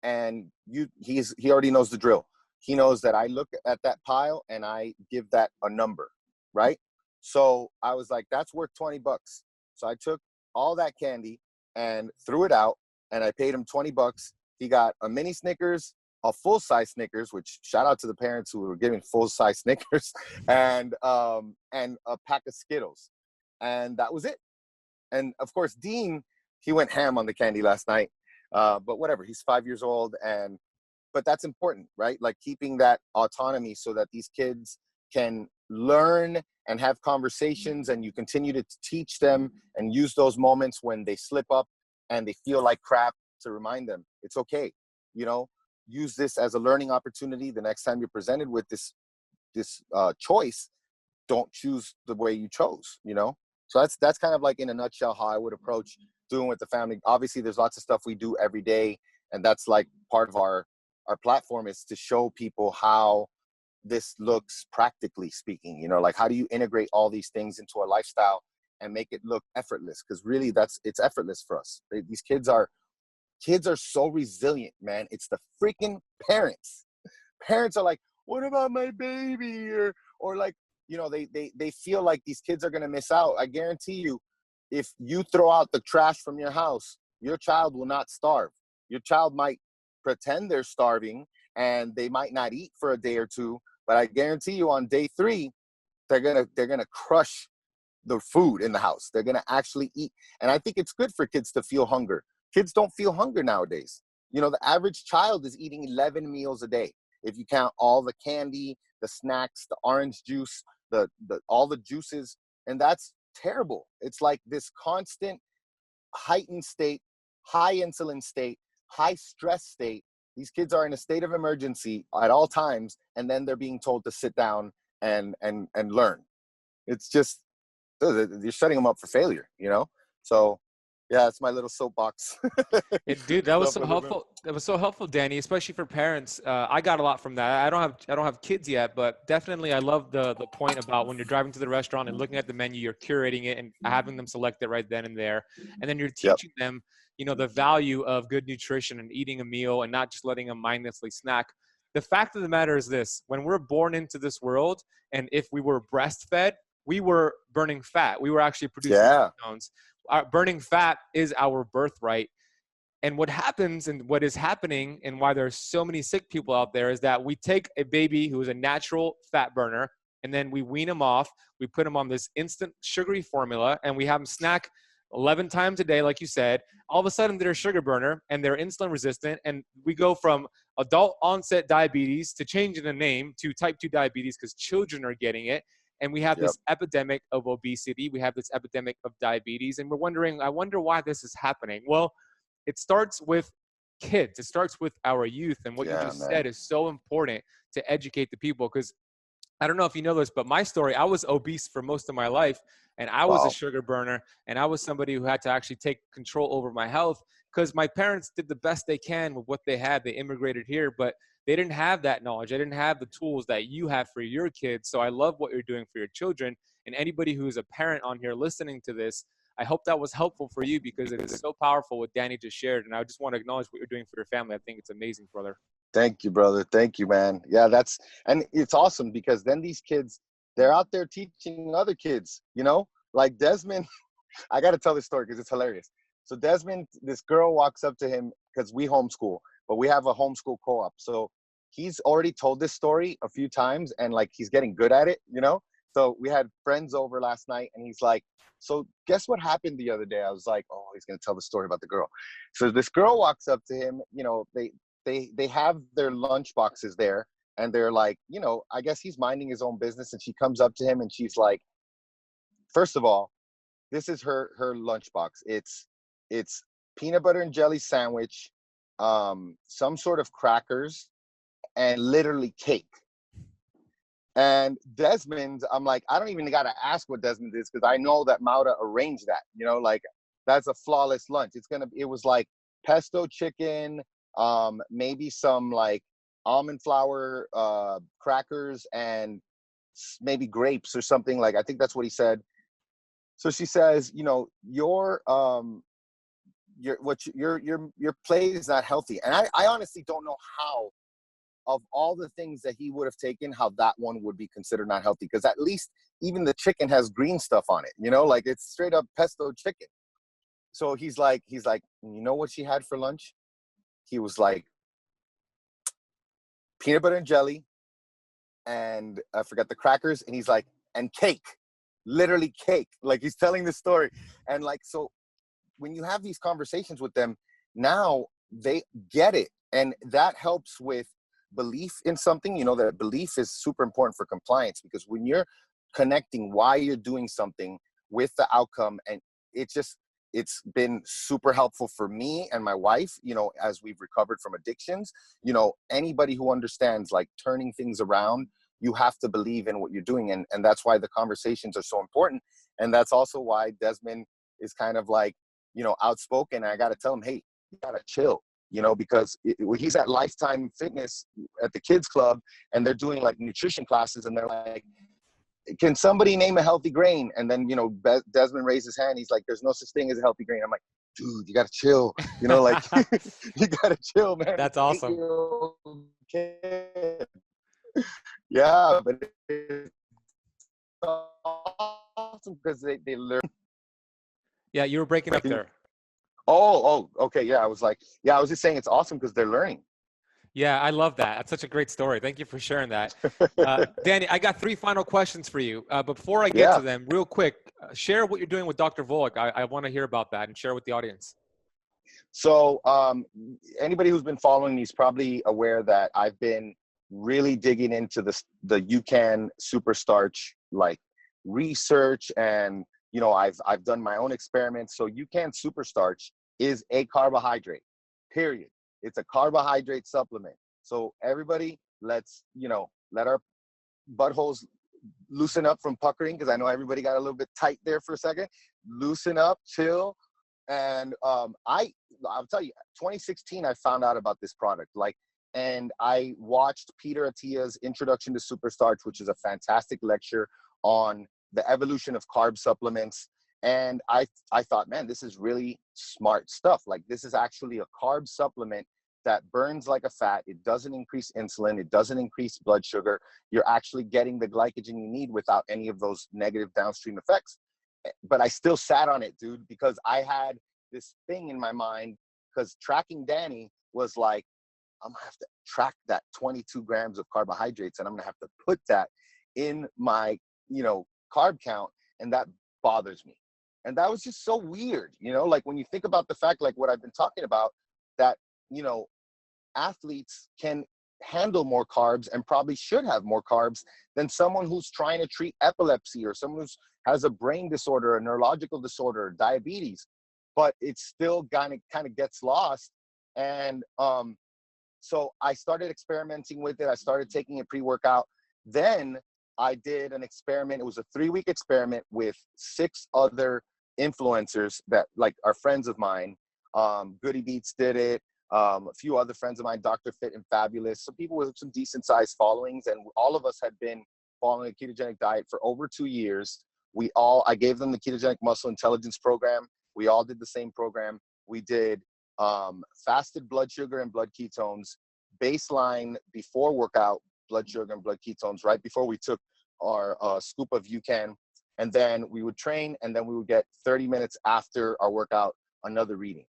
And he already knows the drill. He knows that I look at that pile and I give that a number, right? So I was like, that's worth $20. So I took all that candy and threw it out and I paid him $20. He got a mini Snickers, a full-size Snickers, which shout out to the parents who were giving full-size Snickers, and a pack of Skittles. And that was it. And of course, Dean, he went ham on the candy last night. But whatever, he's 5 years old. But that's important, right? Like keeping that autonomy so that these kids can learn and have conversations, and you continue to teach them and use those moments when they slip up and they feel like crap to remind them it's okay. Use this as a learning opportunity. The next time you're presented with this choice, don't choose the way you chose. So that's kind of like in a nutshell how I would approach doing with the family. Obviously, there's lots of stuff we do every day, and that's like part of our platform is to show people how this looks practically speaking. Like how do you integrate all these things into a lifestyle and make it look effortless? Because really, it's effortless for us. These kids are so resilient, man. It's the freaking parents. Parents are like, what about my baby? Or like, they feel like these kids are going to miss out. I guarantee you, if you throw out the trash from your house, your child will not starve. Your child might pretend they're starving and they might not eat for a day or two, but I guarantee you on day 3, they're going to crush the food in the house. They're going to actually eat. And I think it's good for kids to feel hunger. Kids don't feel hunger nowadays. The average child is eating 11 meals a day. If you count all the candy, the snacks, the orange juice, all the juices, and that's terrible. It's like this constant heightened state, high insulin state, high stress state. These kids are in a state of emergency at all times, and then they're being told to sit down and learn. It's just, you're setting them up for failure, So yeah, it's my little soapbox. Dude, that was so helpful. That was so helpful, Danny, especially for parents. I got a lot from that. I don't have kids yet, but definitely I love the point about when you're driving to the restaurant and looking at the menu, you're curating it and having them select it right then and there, and then you're teaching them, the value of good nutrition and eating a meal and not just letting them mindlessly snack. The fact of the matter is this: when we're born into this world, and if we were breastfed, we were burning fat. We were actually producing ketones. Burning fat is our birthright. And what happens and what is happening and why there's so many sick people out there is that we take a baby who is a natural fat burner and then we wean them off. We put them on this instant sugary formula and we have them snack 11 times a day, like you said. All of a sudden they're a sugar burner and they're insulin resistant. And we go from adult onset diabetes to changing the name to type 2 diabetes because children are getting it. And we have this epidemic of obesity. We have this epidemic of diabetes. And we're wondering, I wonder why this is happening. Well, it starts with kids. It starts with our youth. And what you just said is so important to educate the people. Because I don't know if you know this, but my story, I was obese for most of my life. And I was a sugar burner. And I was somebody who had to actually take control over my health because my parents did the best they can with what they had. They immigrated here, but they didn't have that knowledge. They didn't have the tools that you have for your kids. So I love what you're doing for your children. And anybody who's a parent on here listening to this, I hope that was helpful for you because it is so powerful what Danny just shared. And I just want to acknowledge what you're doing for your family. I think it's amazing, brother. Thank you, brother. Thank you, man. Yeah, and it's awesome because then these kids, they're out there teaching other kids, like Desmond. I got to tell this story because it's hilarious. So Desmond, this girl walks up to him because we homeschool, but we have a homeschool co-op. So he's already told this story a few times and like he's getting good at it. So we had friends over last night and he's like, so guess what happened the other day? I was like, oh, he's going to tell the story about the girl. So this girl walks up to him, they have their lunch boxes there and they're like, I guess he's minding his own business. And she comes up to him and she's like, first of all, this is her lunchbox. It's peanut butter and jelly sandwich, some sort of crackers, and literally cake. And Desmond, I'm like, I don't even got to ask what Desmond is because I know that Mauda arranged that. Like that's a flawless lunch. It was like pesto chicken, maybe some like almond flour crackers, and maybe grapes or something. Like I think that's what he said. So she says, your plate is not healthy. And I honestly don't know how, of all the things that he would have taken, how that one would be considered not healthy. Because at least even the chicken has green stuff on it, like it's straight up pesto chicken. So he's like, you know what she had for lunch? He was like, peanut butter and jelly, and I forgot the crackers. And he's like, and cake. Literally cake. Like he's telling the story. And like, so when you have these conversations with them, now they get it. And that helps with belief in something. That belief is super important for compliance, because when you're connecting why you're doing something with the outcome, and it's been super helpful for me and my wife, as we've recovered from addictions. Anybody who understands like turning things around, you have to believe in what you're doing. And that's why the conversations are so important. And that's also why Desmond is kind of like, outspoken. I got to tell him, hey, you got to chill, because he's at Lifetime Fitness at the kids club and they're doing like nutrition classes. And they're like, can somebody name a healthy grain? And then, Desmond raised his hand. He's like, there's no such thing as a healthy grain. I'm like, dude, you got to chill, like you got to chill, man. That's awesome. Yeah, but it's awesome because they learn. Yeah, you were breaking up there. Oh, okay. Yeah, I was just saying it's awesome because they're learning. Yeah, I love that. That's such a great story. Thank you for sharing that. Danny, I got 3 final questions for you. Before I get to them, real quick, share what you're doing with Dr. Volek. I want to hear about that and share with the audience. So anybody who's been following me is probably aware that I've been really digging into the UCAN Superstarch like research, and I've done my own experiments. So UCAN Superstarch is a carbohydrate, period. It's a carbohydrate supplement. So everybody, let's let our buttholes loosen up from puckering, because I know everybody got a little bit tight there for a second. Loosen up, chill. And I'll tell you, 2016 I found out about this product, and I watched Peter Attia's Introduction to Superstarch, which is a fantastic lecture on the evolution of carb supplements. And I thought, man, this is really smart stuff. Like, this is actually a carb supplement that burns like a fat. It doesn't increase insulin. It doesn't increase blood sugar. You're actually getting the glycogen you need without any of those negative downstream effects. But I still sat on it, dude, because I had this thing in my mind, because tracking Danny was like, I'm gonna have to track that 22 grams of carbohydrates, and I'm gonna have to put that in my, carb count. And that bothers me. And that was just so weird, like when you think about the fact, like what I've been talking about, that, athletes can handle more carbs and probably should have more carbs than someone who's trying to treat epilepsy, or someone who has a brain disorder, a neurological disorder, diabetes, but it still kind of gets lost. And so I started experimenting with it. I started taking a pre-workout. Then I did an experiment. It was a 3-week experiment with 6 other influencers that like are friends of mine. Goody Beats did it. A few other friends of mine, Dr. Fit and Fabulous, some people with some decent sized followings. And all of us had been following a ketogenic diet for over 2 years. I gave them the Ketogenic Muscle Intelligence program. We all did the same program. We did fasted blood sugar and blood ketones, baseline before workout blood sugar and blood ketones right before we took our scoop of UCAN, and then we would train, and then we would get 30 minutes after our workout another reading.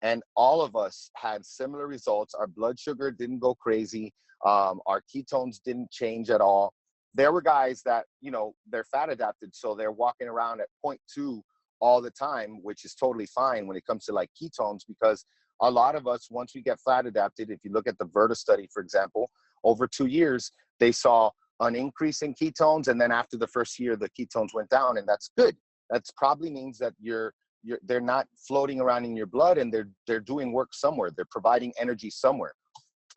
And all of us had similar results. Our blood sugar didn't go crazy. Our ketones didn't change at all. There were guys that, you know, they're fat adapted, so they're walking around at 0.2 all the time, which is totally fine when it comes to like ketones, because a lot of us, once we get fat adapted, if you look at the Verta study, for example, over 2 years, they saw an increase in ketones. And then after the first year, the ketones went down, and that's good. That's probably means that they're not floating around in your blood, and they're doing work somewhere. They're providing energy somewhere.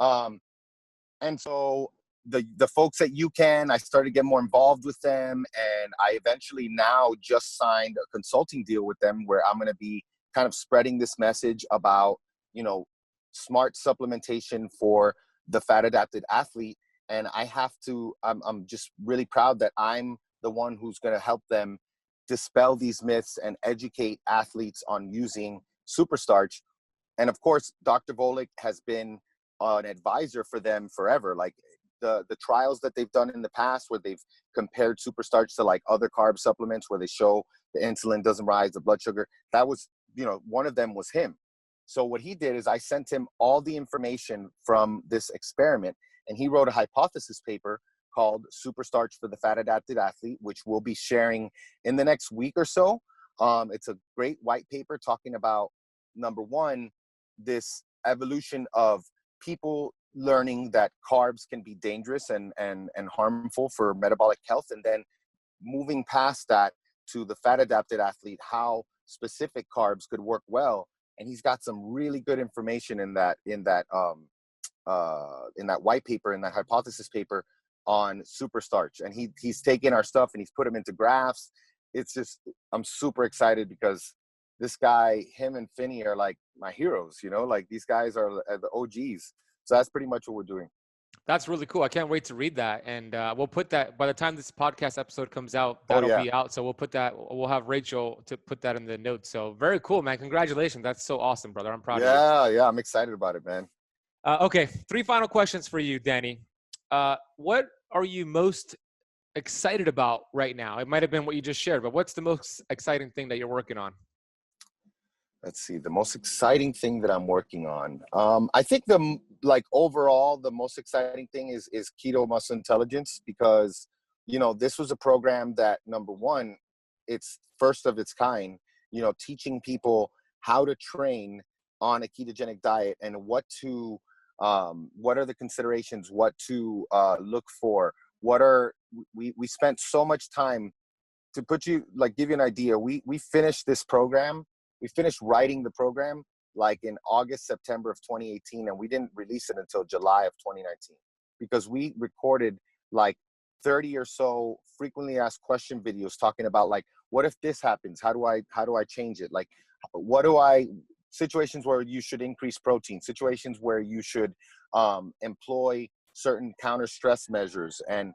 And so the folks at UCAN, I started to get more involved with them, and I eventually now just signed a consulting deal with them where I'm going to be kind of spreading this message about, you know, smart supplementation for the fat adapted athlete. And I'm just really proud that I'm the one who's going to help them dispel these myths and educate athletes on using Superstarch. And of course, Dr. Volek has been an advisor for them forever. Like the trials that they've done in the past where they've compared Superstarch to like other carb supplements where they show the insulin doesn't rise, the blood sugar, that was, you know, one of them was him. So what he did is I sent him all the information from this experiment, and he wrote a hypothesis paper called Superstarch for the Fat Adapted Athlete, which we'll be sharing in the next week or so. It's a great white paper talking about, number one, this evolution of people learning that carbs can be dangerous and harmful for metabolic health, and then moving past that to the fat adapted athlete, how specific carbs could work well. And he's got some really good information in that white paper, in that hypothesis paper on Superstarch. And he's taken our stuff and he's put them into graphs. It's just, I'm super excited because this guy, him and Finney are like my heroes, you know, like these guys are the OGs. So that's pretty much what we're doing. That's really cool. I can't wait to read that. And we'll put that, by the time this podcast episode comes out, that'll be out. So we'll have Rachel to put that in the notes. So very cool, man. Congratulations. That's so awesome, brother. I'm proud of you. Yeah. I'm excited about it, man. Okay. 3 final questions for you, Danny. What are you most excited about right now? It might've been what you just shared, but what's the most exciting thing that you're working on? Let's see, the most exciting thing that I'm working on. I think overall, the most exciting thing is Keto Muscle Intelligence, because, you know, this was a program that, number one, it's first of its kind, you know, teaching people how to train on a ketogenic diet and what are the considerations, what to look for, we spent so much time to give you an idea. We finished this program. We finished writing the program like in August, September of 2018, and we didn't release it until July of 2019 because we recorded like 30 or so frequently asked question videos talking about like, what if this happens? How do I change it? Like, situations where you should increase protein, situations where you should employ certain counter stress measures and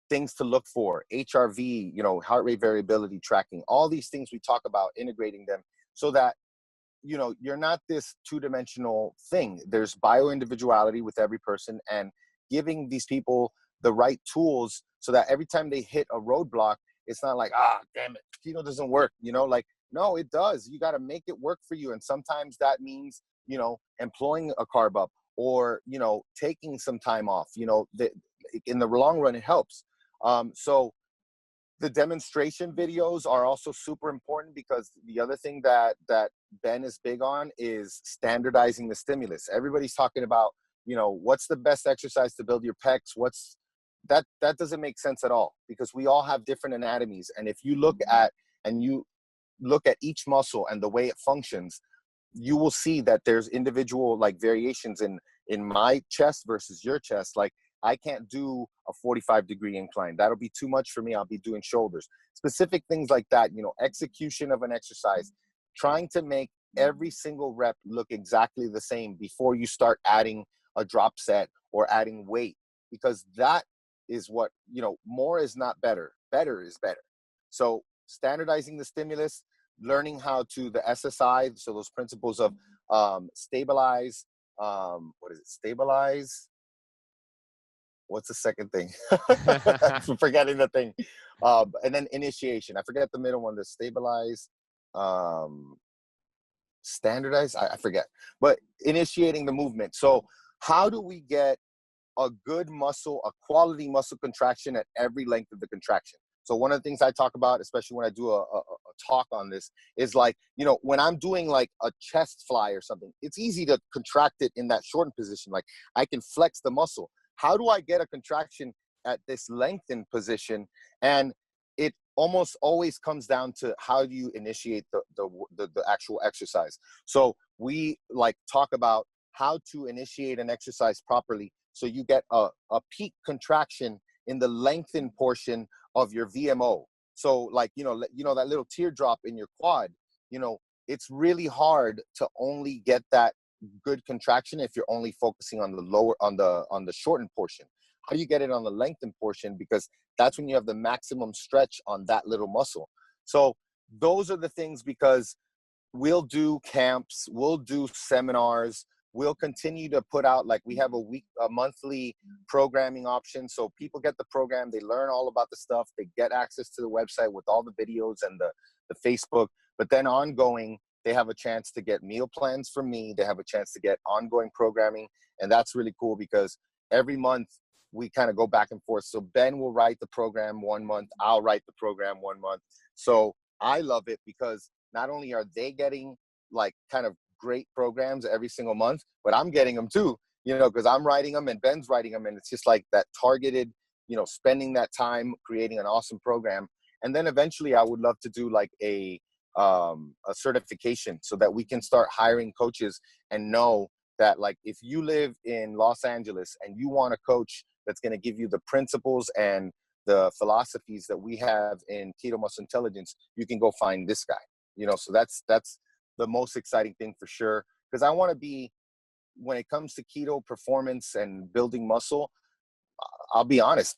things to look for, HRV, you know, heart rate variability tracking, all these things we talk about, integrating them so that, you know, you're not this two-dimensional thing. There's bio-individuality with every person, and giving these people the right tools so that every time they hit a roadblock, it's not like, damn it, keto doesn't work, you know, like, no, it does. You got to make it work for you. And sometimes that means, you know, employing a carb up or, you know, taking some time off, you know, in the long run, it helps. So the demonstration videos are also super important because the other thing that Ben is big on is standardizing the stimulus. Everybody's talking about, you know, what's the best exercise to build your pecs? That doesn't make sense at all because we all have different anatomies. And if you look at each muscle and the way it functions, you will see that there's individual like variations in my chest versus your chest. Like, I can't do a 45-degree incline. That'll be too much for me. I'll be doing shoulders. Specific things like that, you know, execution of an exercise, trying to make every single rep look exactly the same before you start adding a drop set or adding weight, because that is what, you know, more is not better. Better is better. So standardizing the stimulus, learning how to the SSI, so those principles of stabilize, what is it? Stabilize. What's the second thing? I'm forgetting the thing. And then initiation. I forget the middle one. The stabilize, standardize. I forget. But initiating the movement. So how do we get a good muscle, a quality muscle contraction at every length of the contraction? So one of the things I talk about, especially when I do a talk on this, is like, you know, when I'm doing like a chest fly or something, it's easy to contract it in that shortened position. Like I can flex the muscle. How do I get a contraction at this lengthened position? And it almost always comes down to how do you initiate the actual exercise. So we like talk about how to initiate an exercise properly so you get a peak contraction in the lengthened portion of your VMO. So like, you know, that little teardrop in your quad, you know, it's really hard to only get that good contraction if you're only focusing on the lower, on the shortened portion. How do you get it on the lengthened portion? Because that's when you have the maximum stretch on that little muscle. So those are the things, because we'll do camps, we'll do seminars, we'll continue to put out, like we have a monthly programming option. So people get the program, they learn all about the stuff, they get access to the website with all the videos and the Facebook, but then ongoing, they have a chance to get meal plans from me. They have a chance to get ongoing programming. And that's really cool because every month we kind of go back and forth. So Ben will write the program one month, I'll write the program one month. So I love it because not only are they getting like kind of great programs every single month, but I'm getting them too, you know, because I'm writing them and Ben's writing them. And it's just like that targeted, you know, spending that time creating an awesome program. And then eventually I would love to do like a certification so that we can start hiring coaches and know that, like, if you live in Los Angeles and you want a coach that's going to give you the principles and the philosophies that we have in Keto Muscle Intelligence, you can go find this guy, you know. So that's the most exciting thing for sure, because I want to be, when it comes to keto performance and building muscle, I'll be honest,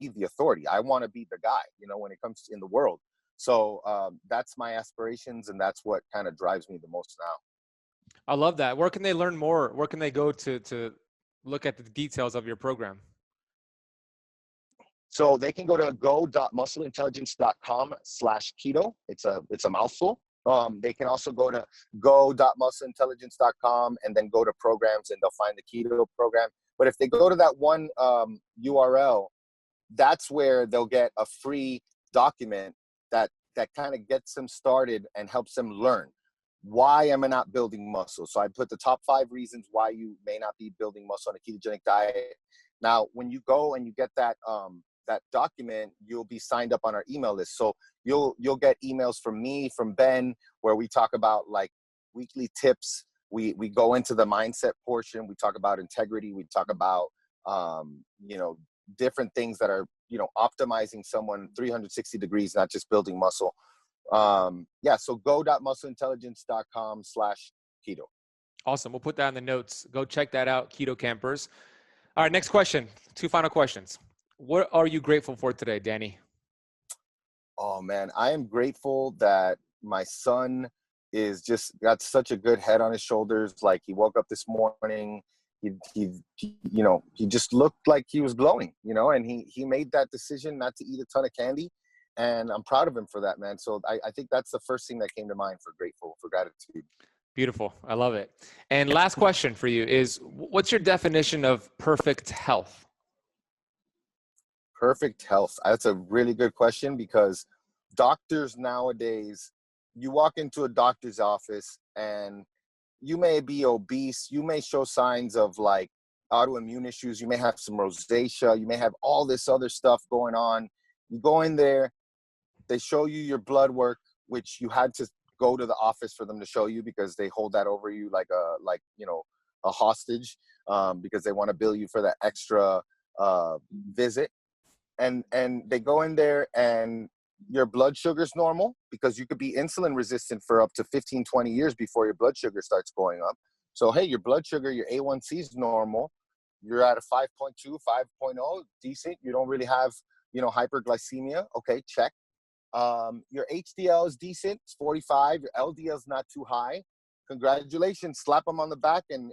be the authority. I want to be the guy, you know, when it comes to in the world. So that's my aspirations, and that's what kind of drives me the most now. I love that. Where can they learn more? Where can they go to look at the details of your program? So they can go to go.muscleintelligence.com/keto. It's a mouthful. They can also go to go.muscleintelligence.com and then go to programs, and they'll find the keto program. But if they go to that one URL, that's where they'll get a free document that kind of gets them started and helps them learn. Why am I not building muscle? So I put the top 5 reasons why you may not be building muscle on a ketogenic diet. Now, when you go and you get that that document, you'll be signed up on our email list. So you'll get emails from me, from Ben, where we talk about like weekly tips. We go into the mindset portion. We talk about integrity. We talk about you know, different things that are, you know, optimizing someone 360 degrees, not just building muscle. Yeah, so go.muscleintelligence.com/keto. Awesome. We'll put that in the notes. Go check that out, Keto Campers. All right, next question. 2 final questions. What are you grateful for today, Danny? Oh man, I am grateful that my son is just got such a good head on his shoulders. Like, he woke up this morning, he you know, he just looked like he was glowing, you know, and he made that decision not to eat a ton of candy. And I'm proud of him for that, man. So I think that's the first thing that came to mind for gratitude. Beautiful. I love it. And last question for you is, what's your definition of perfect health? Perfect health. That's a really good question, because doctors nowadays, you walk into a doctor's office and you may be obese, you may show signs of like autoimmune issues, you may have some rosacea, you may have all this other stuff going on. You go in there, they show you your blood work, which you had to go to the office for them to show you, because they hold that over you like you know, a hostage, because they want to bill you for that extra visit. And they go in there and your blood sugar's normal, because you could be insulin resistant for up to 15, 20 years before your blood sugar starts going up. So, hey, your blood sugar, your A1C is normal. You're at a 5.2, 5.0, decent. You don't really have, you know, hyperglycemia. Okay, check. Your HDL is decent. It's 45. Your LDL is not too high. congratulations, slap them on the back and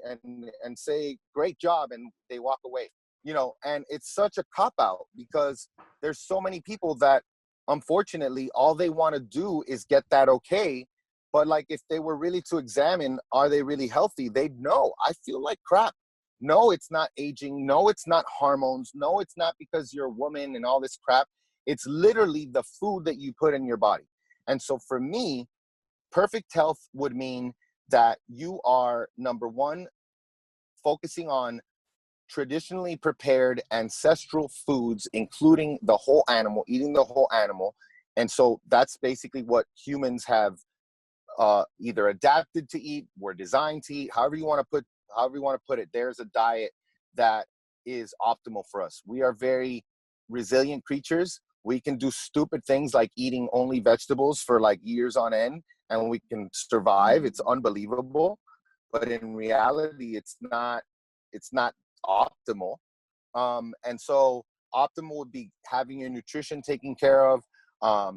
say, great job. And they walk away, you know, and it's such a cop out because there's so many people that unfortunately, all they want to do is get that okay. But like, if they were really to examine, are they really healthy? They'd know, I feel like crap. No, it's not aging. No, it's not hormones. No, it's not because you're a woman and all this crap. It's literally the food that you put in your body. And so for me, perfect health would mean that you are, number one, focusing on traditionally prepared ancestral foods, including the whole animal, eating the whole animal. And so that's basically what humans have either adapted to eat, were designed to eat, however you want to put it. There's a diet that is optimal for us. We are very resilient creatures. We can do stupid things like eating only vegetables for like years on end, and we can survive. It's unbelievable. But in reality, it's not optimal. And so optimal would be having your nutrition taken care of,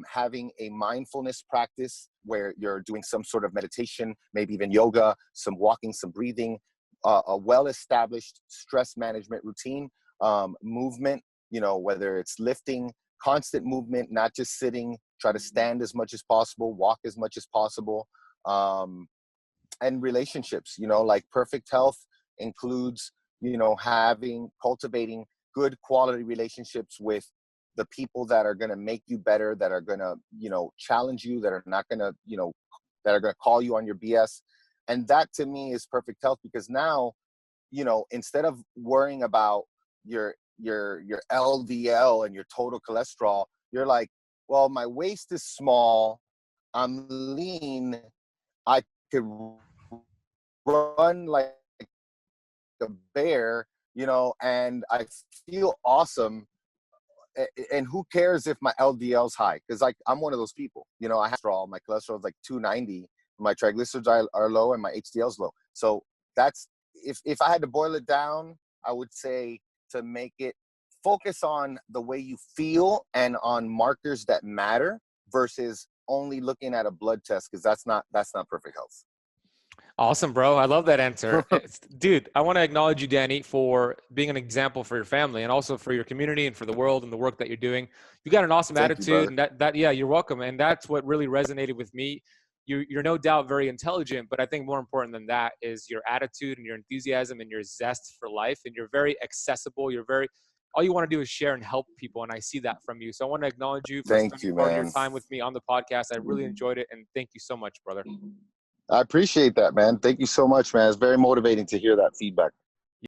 having a mindfulness practice where you're doing some sort of meditation, maybe even yoga, some walking, some breathing, a well-established stress management routine, movement, you know, whether it's lifting, constant movement, not just sitting, try to stand as much as possible, walk as much as possible, and relationships, you know, like perfect health includes, you know, cultivating good quality relationships with the people that are going to make you better, that are going to, you know, challenge you, that are not going to, you know, that are going to call you on your BS. And that to me is perfect health, because now, you know, instead of worrying about your LDL and your total cholesterol, you're like, well, my waist is small, I'm lean, I could run like a bear, you know, and I feel awesome. And who cares if my LDL's high? Because like, I'm one of those people, you know, I have cholesterol, my cholesterol is like 290, my triglycerides are low, and my HDL's low. So that's, if I had to boil it down, I would say to make it focus on the way you feel and on markers that matter versus only looking at a blood test, because that's not perfect health. Awesome, bro. I love that answer. Dude, I want to acknowledge you, Danny, for being an example for your family and also for your community and for the world and the work that you're doing. You got an awesome attitude, and yeah, you're welcome. And that's what really resonated with me. You're no doubt very intelligent, but I think more important than that is your attitude and your enthusiasm and your zest for life. And you're very accessible. All you want to do is share and help people. And I see that from you. So I want to acknowledge you for spending part of your time with me on the podcast. I really enjoyed it. And thank you so much, brother. I appreciate that, man. Thank you so much, man. It's very motivating to hear that feedback.